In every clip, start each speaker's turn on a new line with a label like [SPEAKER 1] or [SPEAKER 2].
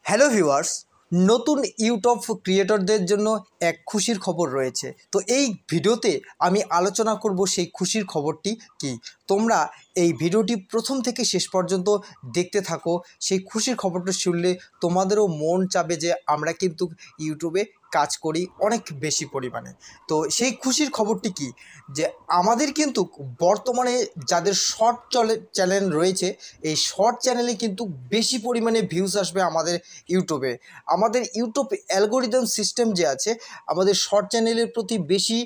[SPEAKER 1] Hello viewers, নতুন YouTube ক্রিয়েটরদের জন্য এক খুশির খবর রয়েছে। তো এই ভিডিওতে আমি আলোচনা করব সেই খুশির খবরটি কি। তোমরা এই ভিডিওটি প্রথম থেকে শেষ পর্যন্ত দেখতে থাকো। সেই খুশির খবরটা শুনলে তোমাদেরও মন চাবে যে আমরা কিন্তু ইউটিউবে কাজ করি অনেক বেশি পরিমাণে। তো সেই খুশির খবরটি কি, যে আমাদের কিন্তু বর্তমানে যাদের শর্ট চ্যানেল রয়েছে, এই শর্ট চ্যানেলে কিন্তু বেশি পরিমাণে ভিউজ আসবে আমাদের ইউটিউবে। আমাদের ইউটিউব অ্যালগোরিদম সিস্টেম যে আছে, আমাদের শর্ট চ্যানেলের প্রতি বেশি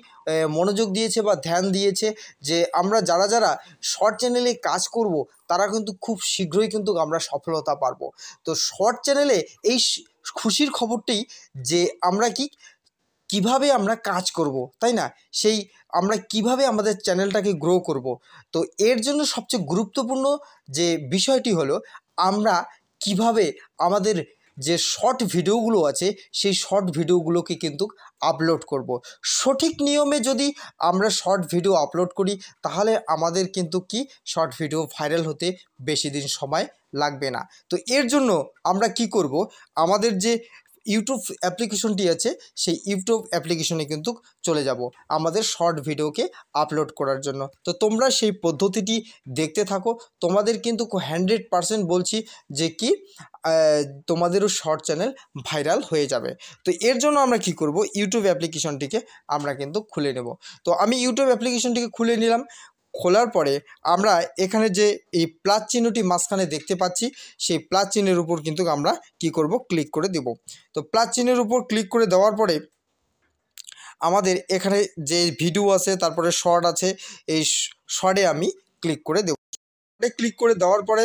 [SPEAKER 1] মনোযোগ দিয়েছে বা ধ্যান দিয়েছে, যে আমরা যারা যারা শর্ট চ্যানেলে কাজ করব তারা কিন্তু খুব শীঘ্রই কিন্তু আমরা সফলতা পাবো। তো শর্ট চ্যানেলে এই খুশির খবরটি, যে আমরা কিভাবে আমরা কাজ করব, তাই না, সেই আমরা কিভাবে আমাদের চ্যানেলটাকে গ্রো করব। তো এর জন্য সবচেয়ে গুরুত্বপূর্ণ যে বিষয়টি হলো, আমরা কিভাবে আমাদের যে শর্ট ভিডিওগুলো আছে সেই শর্ট ভিডিওগুলোকে কিন্তু আপলোড করব। সঠিক নিয়মে যদি আমরা শর্ট ভিডিও আপলোড করি, তাহলে আমাদের কিন্তু শর্ট ভিডিও ভাইরাল হতে বেশি দিন সময় লাগবে না। তো এর জন্য আমরা কি করব, আমাদের যে ইউটিউব অ্যাপ্লিকেশনটি আছে সেই ইউটিউব অ্যাপ্লিকেশনে কিন্তু চলে যাব আমাদের শর্ট ভিডিওকে আপলোড করার জন্য। তো তোমরা সেই পদ্ধতিটি দেখতে থাকো, তোমাদের কিন্তু 100% বলছি যে তোমাদেরও শর্ট চ্যানেল ভাইরাল হয়ে যাবে। তো এর জন্য আমরা কি করব, ইউটিউব অ্যাপ্লিকেশনটিকে আমরা কিন্তু খুলে নেব। তো আমি ইউটিউব অ্যাপ্লিকেশনটিকে খুলে নিলাম। খোলার পরে আমরা এখানে যে এই প্লাস চিহ্নটি মাঝখানে দেখতে পাচ্ছি, সেই প্লাস চিহ্নের উপর কিন্তু আমরা কি করব, ক্লিক করে দেব। তো প্লাস চিহ্নের উপর ক্লিক করে দেওয়ার পরে আমাদের এখানে যে ভিডিও আছে, তারপরে শর্ট আছে, এই শর্টে আমি ক্লিক করে দেব। ক্লিক করে দেওয়ার পরে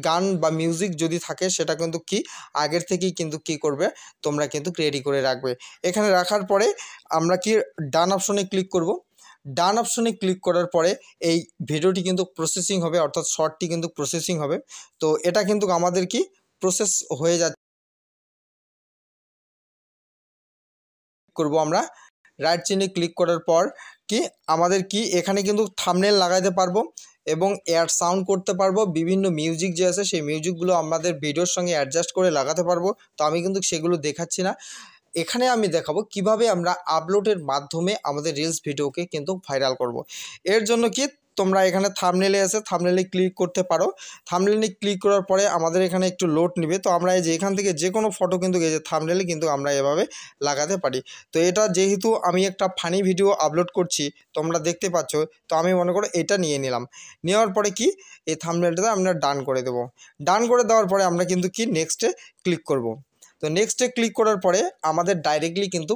[SPEAKER 1] গান বা মিউজিক যদি থাকে, সেটা কিন্তু আগের থেকেই কিন্তু করবে, তোমরা কিন্তু রেডি করে রাখবে। এখানে রাখার পরে আমরা ডান অপশনে ক্লিক করব। ডান অপশনে ক্লিক করার পরে এই ভিডিওটি কিন্তু প্রসেসিং হবে, অর্থাৎ শর্টটি কিন্তু প্রসেসিং হবে। তো এটা কিন্তু আমাদের প্রসেস হয়ে যাচ্ছে। করব আমরা রাইট চিহ্নে ক্লিক করার পর আমাদের এখানে কিন্তু থাম্বনেল লাগাইতে পারবো এবং অ্যাড সাউন্ড করতে পারবো। বিভিন্ন মিউজিক যে আছে সেই মিউজিকগুলো আমাদের ভিডিওর সঙ্গে অ্যাডজাস্ট করে লাগাতে পারবো। তো আমি কিন্তু সেগুলো দেখাচ্ছি না, এখানে আমি দেখাবো কিভাবে আমরা আপলোডের মাধ্যমে আমাদের রিলস ভিডিওকে কিন্তু ভাইরাল করব। এর জন্য তোমরা এখানে থাম্বনেলে আছে, থাম্বনেলে ক্লিক করতে পারো। থাম্বনেলে ক্লিক করার পরে আমাদের এখানে একটু লোড নেবে। তো আমরা এই যে এখান থেকে যে কোনো ফটো কিন্তু এই যে থাম্বনেলে কিন্তু আমরা এভাবে লাগাতে পারি। তো এটা যেহেতু আমি একটা ফানি ভিডিও আপলোড করছি, তোমরা দেখতে পাচ্ছ, তো আমি মনে করো এটা নিয়ে নিলাম। নেওয়ার পরে এই থাম্বনেলটাতে আমরা ডান করে দেব। ডান করে দেওয়ার পরে আমরা কিন্তু নেক্সটে ক্লিক করব। তো নেক্সটে ক্লিক করার পরে আমাদের ডাইরেক্টলি কিন্তু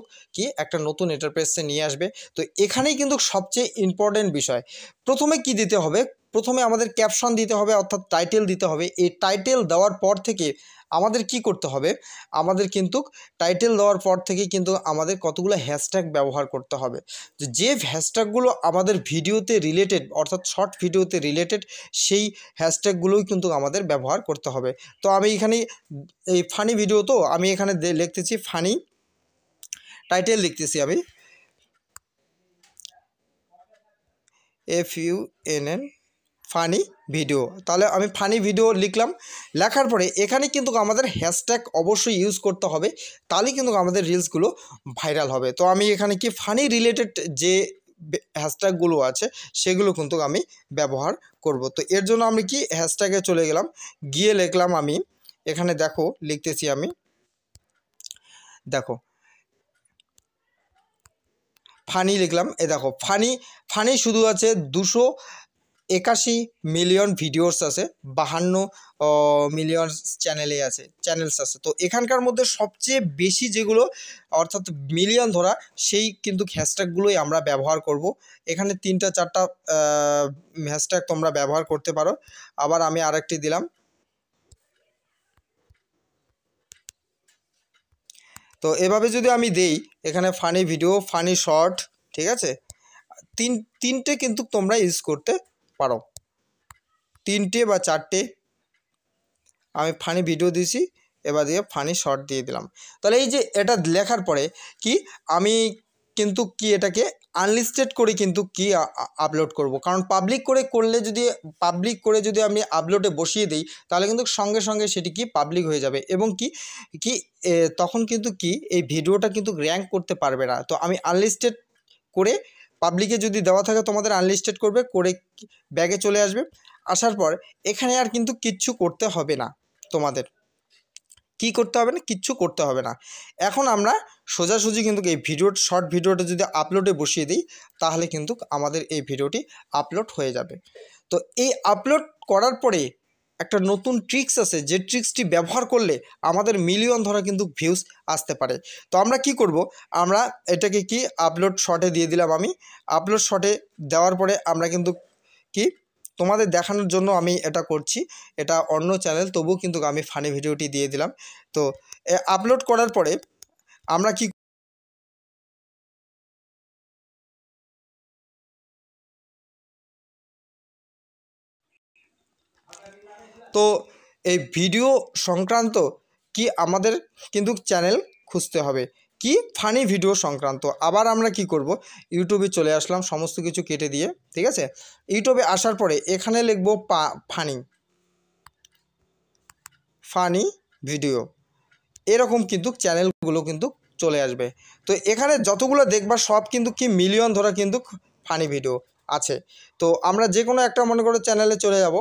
[SPEAKER 1] একটা নতুন ইন্টারফেসে নিয়ে আসবে। তো এখানেই কিন্তু সবচেয়ে ইম্পর্টেন্ট বিষয়, প্রথমে দিতে হবে, প্রথমে আমাদের ক্যাপশন দিতে হবে, অর্থাৎ টাইটেল দিতে হবে। এই টাইটেল দেওয়ার পর থেকে আমাদের কি করতে হবে, আমাদের কিন্তু টাইটেল দেওয়ার পর থেকে কিন্তু আমাদের কতগুলো হ্যাশট্যাগ ব্যবহার করতে হবে। যে হ্যাশট্যাগুলো আমাদের ভিডিওতে রিলেটেড, অর্থাৎ শর্ট ভিডিওতে রিলেটেড, সেই হ্যাশট্যাগুলোই কিন্তু আমাদের ব্যবহার করতে হবে। তো আমি এখানে এই ফানি ভিডিও, তো আমি এখানে লিখতেছি ফানি, টাইটেল লিখতেছি আমি FUNN ফানি ভিডিও। তাহলে আমি ফানি ভিডিও লিখলাম। লেখার পরে এখানে কিন্তু আমাদের হ্যাশট্যাগ অবশ্যই ইউজ করতে হবে, তাহলেই কিন্তু আমাদের রিলসগুলো ভাইরাল হবে। তো আমি এখানে ফানি রিলেটেড যে হ্যাশট্যাগুলো আছে সেগুলো কিন্তু আমি ব্যবহার করব। তো এর জন্য আমি হ্যাশট্যাগে চলে গেলাম, গিয়ে লিখলাম আমি এখানে, দেখো লিখতেছি আমি, দেখো ফানি লিখলাম। দেখো ফানি শুধু আছে 81 মিলিয়ন ভিডিওস আছে, 52 মিলিয়ন চ্যানেলস আছে। তো এখানকার মধ্যে সবচেয়ে বেশি যেগুলো অর্থাৎ মিলিয়ন ধরা সেই কিন্তু হ্যাশট্যাগুলোই আমরা ব্যবহার করব। এখানে 3টা 4টা হ্যাশট্যাগ তোমরা ব্যবহার করতে পারো। আবার আমি আরেকটি দিলাম। তো এভাবে যদি আমি দেই এখানে ফানি ভিডিও, ফানি শর্ট, ঠিক আছে, তিনটে কিন্তু তোমরা ইউজ করতে পারো, 3টে বা 4টে। আমি ফানি ভিডিও দিয়েছি, এবার দিয়ে ফানি শর্ট দিয়ে দিলাম। তাহলে এই যে এটা লেখার পরে কি আমি কিন্তু কি এটাকে আনলিস্টেড করে কিন্তু কি আপলোড করব, কারণ পাবলিক করে যদি আমি আপলোডে বসিয়ে দিই তাহলে কিন্তু সঙ্গে সঙ্গে সেটি কি পাবলিক হয়ে যাবে এবং কি কি তখন কিন্তু কি এই ভিডিওটা কিন্তু র্যাঙ্ক করতে পারবে না। তো আমি আনলিস্টেড করে, পাবলিকে যদি দেওয়া থাকে তোমাদের আনলিস্টেড করবে, করে ব্যাগে চলে আসবে। আসার পর এখানে আর কিন্তু কিচ্ছু করতে হবে না, তোমাদের কি করতে হবে না, কিচ্ছু করতে হবে না। এখন আমরা সোজাসুজি কিন্তু এই শর্ট ভিডিওটা যদি আপলোডে বসিয়ে দিই তাহলে কিন্তু আমাদের এই ভিডিওটি আপলোড হয়ে যাবে। তো এই আপলোড করার পরে একটা নতুন ট্রিক্স আছে, যে ট্রিক্সটি ব্যবহার করলে আমাদের মিলিয়ন ধরা কিন্তু ভিউজ আসতে পারে। তো আমরা কি করব, আমরা এটাকে কি আপলোড শর্টে দিয়ে দিলাম। আমি আপলোড শর্টে দেওয়ার পরে আমরা কিন্তু কি তোমাদের দেখানোর জন্য আমি এটা করছি, এটা অন্য চ্যানেল, তবুও কিন্তু আমি ফানি ভিডিওটি দিয়ে দিলাম। তো আপলোড করার পরে আমরা কি তো এই ভিডিও সংক্রান্ত কি আমাদের কিন্তু চ্যানেল খুঁজতে হবে, কি ফানি ভিডিও সংক্রান্ত। আবার আমরা কি করব, ইউটিউবে চলে আসলাম সমস্ত কিছু কেটে দিয়ে, ঠিক আছে। ইউটিউবে আসার পরে এখানে লিখব ফানি ভিডিও, এরকম কিন্তু চ্যানেলগুলো কিন্তু চলে আসবে। তো এখানে যতগুলো দেখবা সব কিন্তু কি মিলিয়ন ধরা কিন্তু ফানি ভিডিও আছে। তো আমরা যে কোনো একটা মনে করো চ্যানেলে চলে যাব,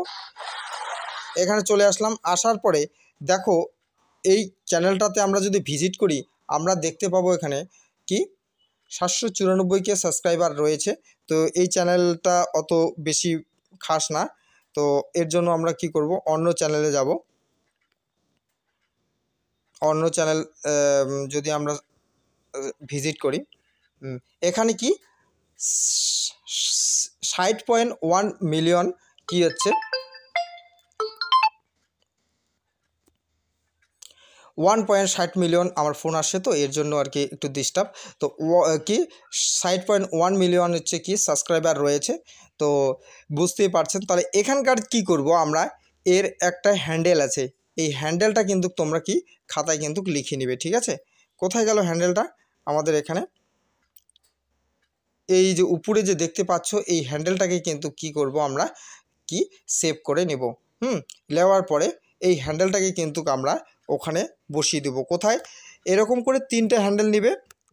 [SPEAKER 1] এখানে চলে আসলাম। আসার পরে দেখো এই চ্যানেলটাতে আমরা যদি ভিজিট করি আমরা দেখতে পাবো এখানে কি 794কে সাবস্ক্রাইবার রয়েছে। তো এই চ্যানেলটা অত বেশি খাস না, তো এর জন্য আমরা কি করব, অন্য চ্যানেলে যাব। অন্য চ্যানেল যদি আমরা ভিজিট করি, এখানে কি 60.1 মিলিয়ন কি হচ্ছে 1.60 মিলিয়ন আমার ফোন আসছে, তো এর জন্য আর কি একটু ডিস্টার্ব। তো কি 60.1 মিলিয়ন হচ্ছে কি সাবস্ক্রাইবার রয়েছে, তো বুঝতেই পারছেন। তাহলে এখানকার কি করব আমরা, এর একটা হ্যান্ডেল আছে, এই হ্যান্ডেলটা কিন্তু তোমরা কি খাতায় কিন্তু লিখে নিবে, ঠিক আছে। কোথায় গেল হ্যান্ডেলটা, আমাদের এখানে এই যে উপরে যে দেখতে পাচ্ছ এই হ্যান্ডেলটাকে কিন্তু কি করব আমরা কি সেভ করে নেব। নেওয়ার পরে এই হ্যান্ডেলটাকে কিন্তু আমরা ওখানে বসিয়ে দেব। কোথায়, এরকম করে 3টে হ্যান্ডেল নেবে।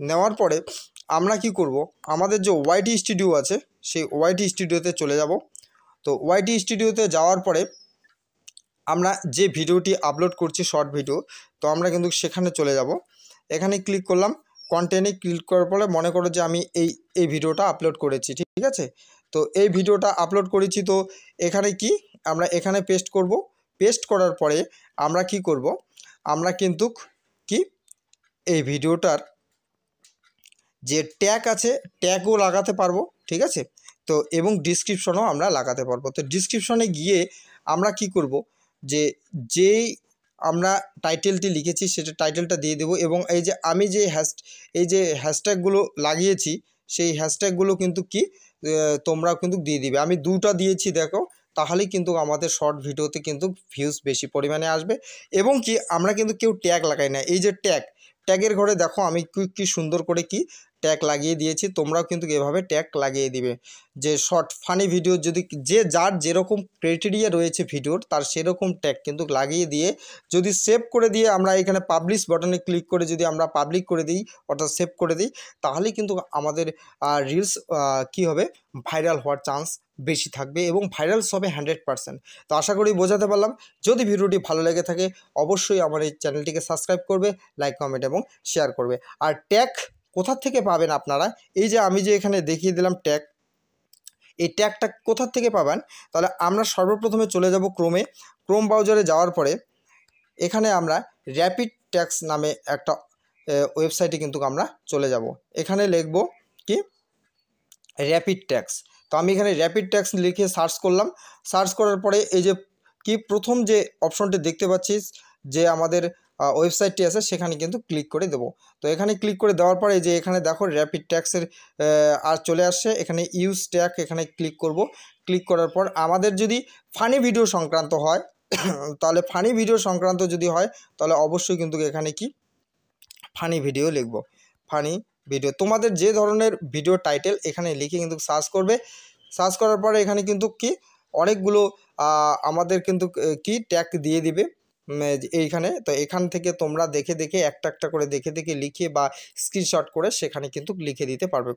[SPEAKER 1] নেওয়ার পরে আমরা কি করব, আমাদের যে ওয়াইটি স্টুডিও আছে সেই ওয়াইটি স্টুডিওতে চলে যাব। তো ওয়াইটি স্টুডিওতে যাওয়ার পরে আমরা যে ভিডিওটি আপলোড করছি শর্ট ভিডিও, তো আমরা কিন্তু সেখানে চলে যাব। এখানে ক্লিক করলাম, কন্টেন্টে ক্লিক করার পরে মনে করো যে আমি এই ভিডিওটা আপলোড করেছি, ঠিক আছে। তো এই ভিডিওটা আপলোড করেছি, তো এখানে কি আমরা এখানে পেস্ট করব। পেস্ট করার পরে আমরা কি করব, আমরা কিন্তু কি এই ভিডিওটার যে ট্যাগ আছে ট্যাগও লাগাতে পারবো, ঠিক আছে। তো এবং ডিসক্রিপশনও আমরা লাগাতে পারবো। তো ডিসক্রিপশনে গিয়ে আমরা কি করব, যেই আমরা টাইটেলটি লিখেছি সেটা টাইটেলটা দিয়ে দেবো, এবং এই যে আমি যে হ্যাশট্যাগুলো লাগিয়েছি সেই হ্যাশট্যাগুলো কিন্তু কি তোমরাও কিন্তু দিয়ে দিবে। আমি 2টা দিয়েছি, দেখো, তাহলেই কিন্তু আমাদের শর্ট ভিডিওতে কিন্তু ভিউজ বেশি পরিমাণে আসবে। এবং কি আমরা কিন্তু কেউ ট্যাগ লাগাই না, এই যে ট্যাগের ঘরে দেখো আমি কি সুন্দর করে কি ট্যাগ লাগিয়ে দিয়েছি, তোমরাও কিন্তু এভাবে ট্যাগ লাগিয়ে দিবে। যে শর্ট ফানি ভিডিও যদি যার যেরকম ক্রাইটেরিয়া রয়েছে ভিডিওর, তার সেরকম ট্যাগ কিন্তু লাগিয়ে দিয়ে যদি সেভ করে দিয়ে আমরা এখানে পাবলিশ বাটনে ক্লিক করে যদি আমরা পাবলিক করে দিই অর্থাৎ সেভ করে দিই, তাহলে কিন্তু আমাদের রিলস কি হবে, ভাইরাল হওয়ার চান্স বেশি থাকবে এবং ভাইরালস হবে 100%। তো আশা করি বোঝাতে পারলাম। যদি ভিডিওটি ভালো লেগে থাকে অবশ্যই আমার এই চ্যানেলটিকে সাবস্ক্রাইব করবে, লাইক কমেন্ট এবং শেয়ার করবে। আর ট্যাগ কোথা থেকে পাবেন আপনারা, এই যে আমি যে এখানে দেখিয়ে দিলাম ট্যাগ, এই ট্যাগটা কোথা থেকে পাবেন? তাহলে আমরা সর্বপ্রথমে চলে যাব ক্রোম ব্রাউজারে যাওয়ার পরে এখানে আমরা র্যাপিড ট্যাগস নামে একটা ওয়েবসাইটে কিন্তু আমরা চলে যাব। এখানে লিখব কি র্যাপিড ট্যাগস। তো আমি এখানে র্যাপিড ট্যাগস লিখে সার্চ করলাম। সার্চ করার পরে এই যে কি প্রথম যে অপশনটি দেখতে পাচ্ছিস যে আমাদের ওয়েবসাইটটি আছে সেখানে কিন্তু ক্লিক করে দেবো। তো এখানে ক্লিক করে দেওয়ার পরে যে এখানে দেখো র্যাপিড ট্যাগসের আর চলে আসছে, এখানে ইউজ ট্যাগ এখানে ক্লিক করব। ক্লিক করার পর আমাদের যদি ফানি ভিডিও সংক্রান্ত হয় তাহলে ফানি ভিডিও সংক্রান্ত যদি হয় তাহলে অবশ্যই কিন্তু এখানে কি ফানি ভিডিও লিখব। ফানি ভিডিও তোমাদের যে ধরনের ভিডিও টাইটেল এখানে লিখে কিন্তু সার্চ করবে। সার্চ করার পরে এখানে কিন্তু কি অনেকগুলো আমাদের কিন্তু কি ট্যাগ দিয়ে দিবে এইখানে। তো এখান থেকে তোমরা দেখে দেখে একটা একটা করে দেখে দেখে লিখে বা স্ক্রিনশট করে সেখানে কিন্তু লিখে দিতে পারবে।